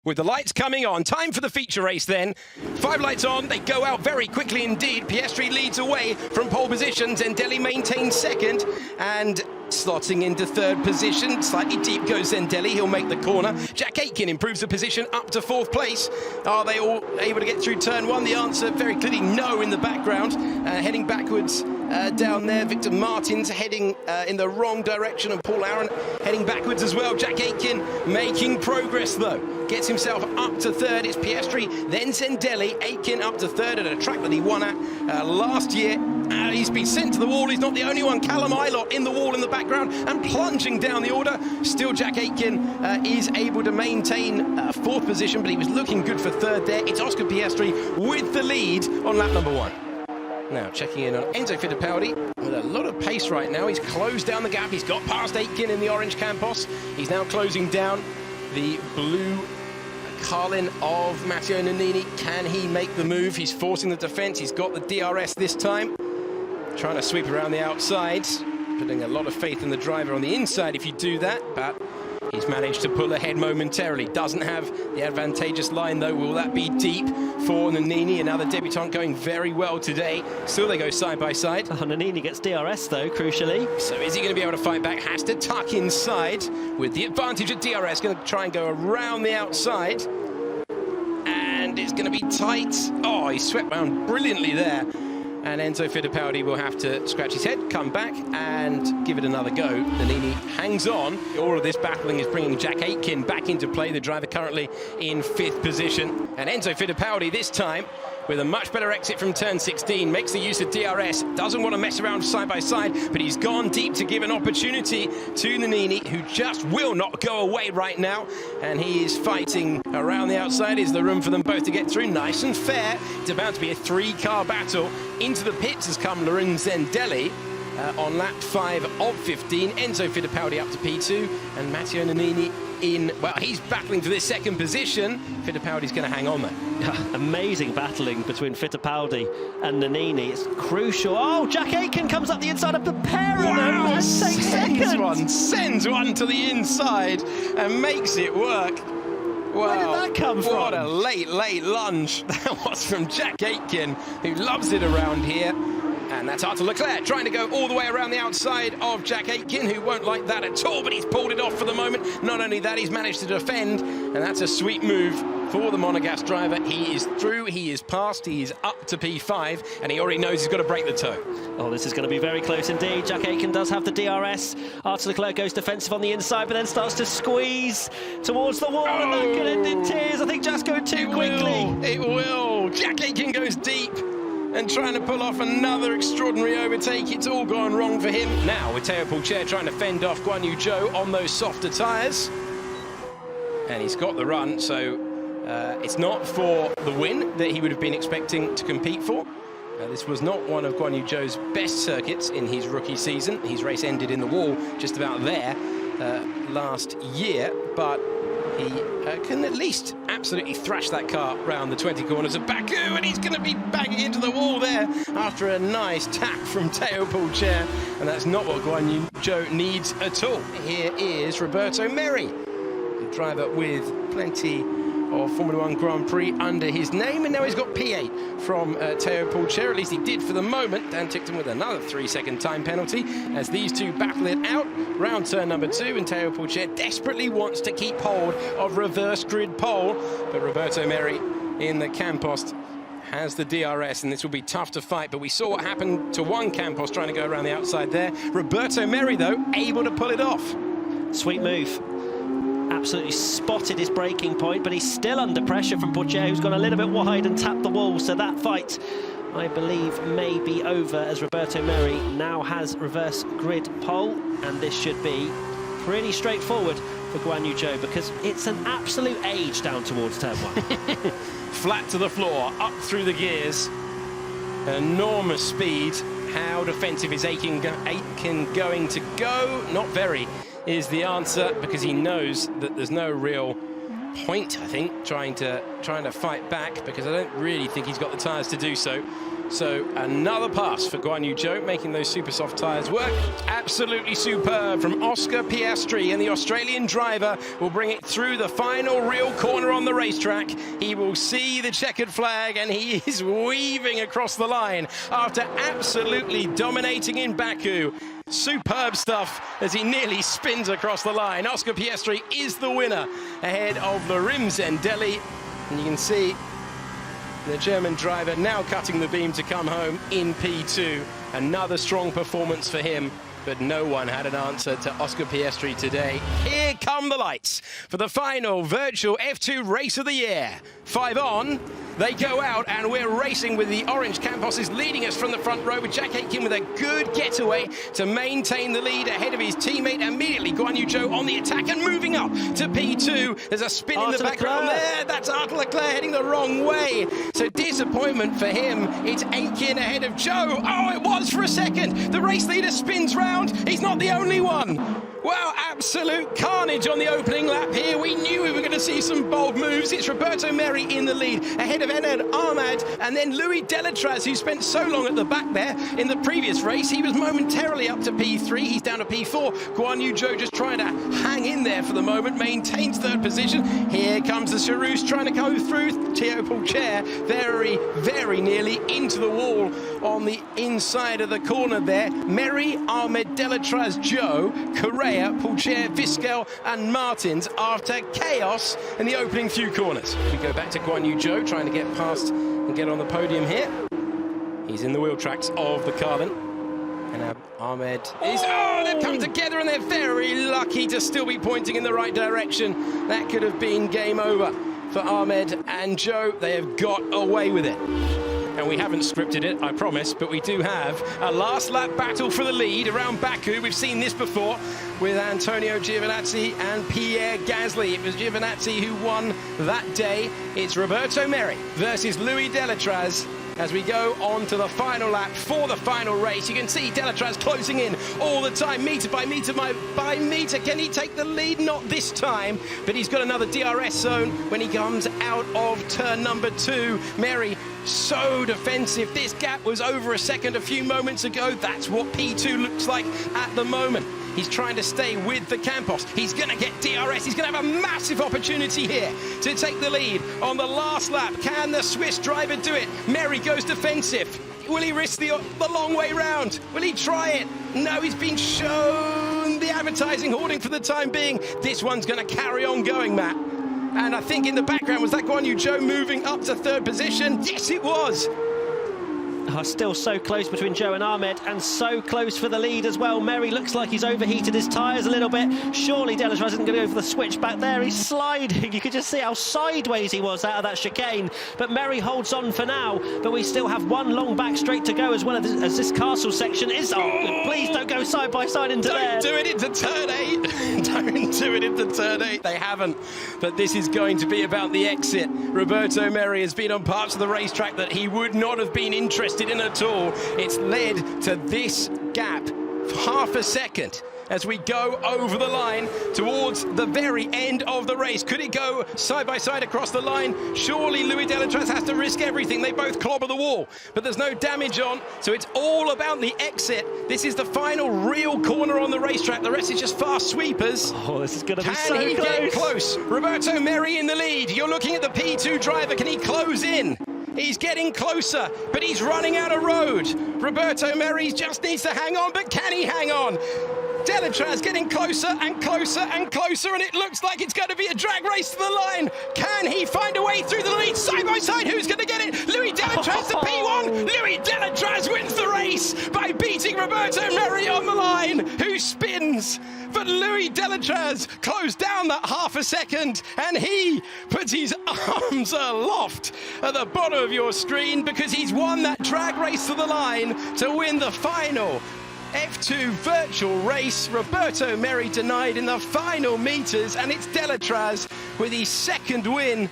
With the lights coming on, time for the feature race then. 5 lights on, they go out very quickly indeed. Piastri leads away from pole position. Zendelli maintains second and slotting into third position. Slightly deep goes Zendelli, he'll make the corner. Jack Aitken improves the position up to 4th place. Are they all able to get through turn 1? The answer very clearly no in the background. Heading backwards down there, Victor Martins heading in the wrong direction, and Paul Aaron heading backwards as well. Jack Aitken making progress though. Gets himself up to 3rd. It's Piastri, then Zendelli. Aitken up to 3rd at a track that he won at last year. He's been sent to the wall. He's not the only one. Callum Ilott in the wall in the background and plunging down the order. Still Jack Aitken is able to maintain 4th position, but he was looking good for 3rd there. It's Oscar Piastri with the lead on lap number 1. Now checking in on Enzo Fittipaldi with a lot of pace right now. He's closed down the gap. He's got past Aitken in the orange Campos. He's now closing down the blue Carlin of Matteo Nannini. Can he make the move? He's forcing the defence. He's got the DRS this time. Trying to sweep around the outside. Putting a lot of faith in the driver on the inside if you do that, but he's managed to pull ahead momentarily. Doesn't have the advantageous line though. Will that be deep for Nannini? Another debutant going very well today. Still they go side by side. Oh, Nannini gets DRS though, crucially. So is he going to be able to fight back? Has to tuck inside with the advantage of DRS. Going to try and go around the outside. And it's going to be tight. Oh, he swept round brilliantly there. And Enzo Fittipaldi will have to scratch his head, come back and give it another go. Nannini hangs on. All of this battling is bringing Jack Aitken back into play, the driver currently in 5th position. And Enzo Fittipaldi this time with a much better exit from turn 16, makes the use of DRS, doesn't want to mess around side by side, but he's gone deep to give an opportunity to Nannini, who just will not go away right now. And he is fighting around the outside. Is there room for them both to get through? Nice and fair. It's about to be a 3-car battle. Into the pits has come Lorenzo Zendelli on lap 5 of 15. Enzo Fittipaldi up to P2, and Matteo Nannini in, well, he's battling for this 2nd position. Fittipaldi's going to hang on there. Amazing battling between Fittipaldi and Nannini. It's crucial. Oh, Jack Aitken comes up the inside of the pair of them and takes second. Sends one to the inside and makes it work. Wow, where did that come from? What a late lunge that was from Jack Aitken, who loves it around here. And that's Arthur Leclerc trying to go all the way around the outside of Jack Aitken, who won't like that at all, but he's pulled it off for the moment. Not only that, he's managed to defend, and that's a sweet move for the Monegasque driver. He is through, he is past, he is up to P5, and he already knows he's got to break the toe. Oh, this is going to be very close indeed. Jack Aitken does have the DRS. Arthur Leclerc goes defensive on the inside, but then starts to squeeze towards the wall, and that could end in tears. I think Jack's going too quickly. It will. Jack Aitken goes deep and trying to pull off another extraordinary overtake. It's all gone wrong for him. Now with Théo Pourchaire trying to fend off Guan Yu Zhou on those softer tyres. And he's got the run, so it's not for the win that he would have been expecting to compete for. This was not one of Guan Yu Zhou's best circuits in his rookie season. His race ended in the wall just about there last year, but he can at least absolutely thrash that car round the 20 corners of Baku, and he's going to be banging into the wall there after a nice tap from Théo Pourchaire, and that's not what Guan Yu Zhou needs at all. Here is Roberto Merri, the driver with plenty of Formula 1 Grand Prix under his name, and now he's got P8 from Théo Pourchaire. At least he did for the moment. Dan Tickton with another 3-second time penalty as these two battle it out round turn number 2, and Théo Pourchaire desperately wants to keep hold of reverse grid pole, but Roberto Merri in the Campos has the DRS, and this will be tough to fight. But we saw what happened to one Campos trying to go around the outside there. Roberto Merri though able to pull it off. Sweet move. Absolutely spotted his breaking point, but he's still under pressure from Pourchaire, who's gone a little bit wide and tapped the wall. So that fight, I believe, may be over, as Roberto Merri now has reverse grid pole, and this should be pretty straightforward for Guan Yu Zhou, because it's an absolute age down towards turn 1. Flat to the floor, up through the gears, enormous speed. How defensive is Aitken going to go? Not very is the answer, because he knows that there's no real point, I think, trying to fight back, because I don't really think he's got the tyres to do so. So another pass for Guan Yu Zhou, making those super soft tyres work. Absolutely superb from Oscar Piastri, and the Australian driver will bring it through the final real corner on the racetrack. He will see the checkered flag, and he is weaving across the line after absolutely dominating in Baku. Superb stuff as he nearly spins across the line. Oscar Piastri is the winner ahead of Lorim Zendelli, and you can see the German driver now cutting the beam to come home in P2. Another strong performance for him, but no one had an answer to Oscar Piastri today. Here come the lights for the final virtual F2 race of the year. 5 on, they go out, and we're racing with the orange Campos leading us from the front row, with Jack Aitken with a good getaway to maintain the lead ahead of his teammate. Immediately Guan Yu Zhou on the attack and moving up to P2. There's a spin in the background there. That's Arthur Leclerc heading the wrong way. So disappointment for him. It's Aitken ahead of Zhou. Oh, it was for a second. The race leader spins round. He's not the only one. Wow, absolute carnage on the opening lap here. We knew we were going to see some bold moves. It's Roberto Merri in the lead, ahead of Ened Ahmad, and then Louis Delatraz, who spent so long at the back there in the previous race. He was momentarily up to P3. He's down to P4. Guan Yu Zhou just trying to hang in there for the moment, maintains third position. Here comes the Charouse trying to go through. Theo Pourchaire very, very nearly into the wall on the inside of the corner there. Merri, Ahmed, Delatraz, Zhou, Correa, Pourchaire, Vizquel and Martins after chaos in the opening few corners. We go back to Guan Yu Zhou trying to get past and get on the podium here. He's in the wheel tracks of the car then. And Ahmed is... Oh, they've come together and they're very lucky to still be pointing in the right direction. That could have been game over for Ahmed and Zhou. They have got away with it. And we haven't scripted it, I promise, but we do have a last lap battle for the lead around Baku. We've seen this before with Antonio Giovinazzi and Pierre Gasly. It was Giovinazzi who won that day. It's Roberto Merri versus Louis Delatraz as we go on to the final lap for the final race. You can see Delatraz closing in all the time, metre by metre by metre. Can he take the lead? Not this time, but he's got another DRS zone when he comes out of turn number 2. Merri so defensive. This gap was over a second a few moments ago. That's what P2 looks like at the moment. He's trying to stay with the Campos. He's going to get DRS. He's going to have a massive opportunity here to take the lead on the last lap. Can the Swiss driver do it? Merri goes defensive. Will he risk the long way round? Will he try it? No, he's been shown the advertising hoarding for the time being. This one's going to carry on going, Matt. And I think in the background, was that Guan Yu Zhou moving up to third position? Yes, it was. Oh, still so close between Zhou and Ahmed, and so close for the lead as well. Merri looks like he's overheated his tyres a little bit. Surely Delatraz isn't going to go for the switch back there. He's sliding. You could just see how sideways he was out of that chicane. But Merri holds on for now. But we still have one long back straight to go as well as this castle section is. Oh, please don't go side by side into there. Don't do it into turn 8. Don't do it into turn 8. They haven't. But this is going to be about the exit. Roberto Merri has been on parts of the racetrack that he would not have been interested in at all. It's led to this gap, half a second, as we go over the line towards the very end of the race. Could it go side by side across the line? Surely Louis Delatraz has to risk everything. They both clobber the wall, but there's no damage on, so it's all about the exit. This is the final real corner on the racetrack. The rest is just fast sweepers. Oh, this is going to be so close. Can he get close? Roberto Merri in the lead. You're looking at the P2 driver. Can he close in? He's getting closer, but he's running out of road. Roberto Merri just needs to hang on, but can he hang on? Delatraz getting closer and closer and closer, and it looks like it's going to be a drag race to the line. Can he find a way through the lead? Side by side, who's going to get it? Louis Delatraz to P1. Louis Delatraz wins the race by beating Roberto Merri on the line, who spins. But Louis Delatraz closed down that half a second, and he puts his arms aloft at the bottom of your screen because he's won that drag race to the line to win the final F2 virtual race. Roberto Merri denied in the final meters, and it's Delatraz with his second win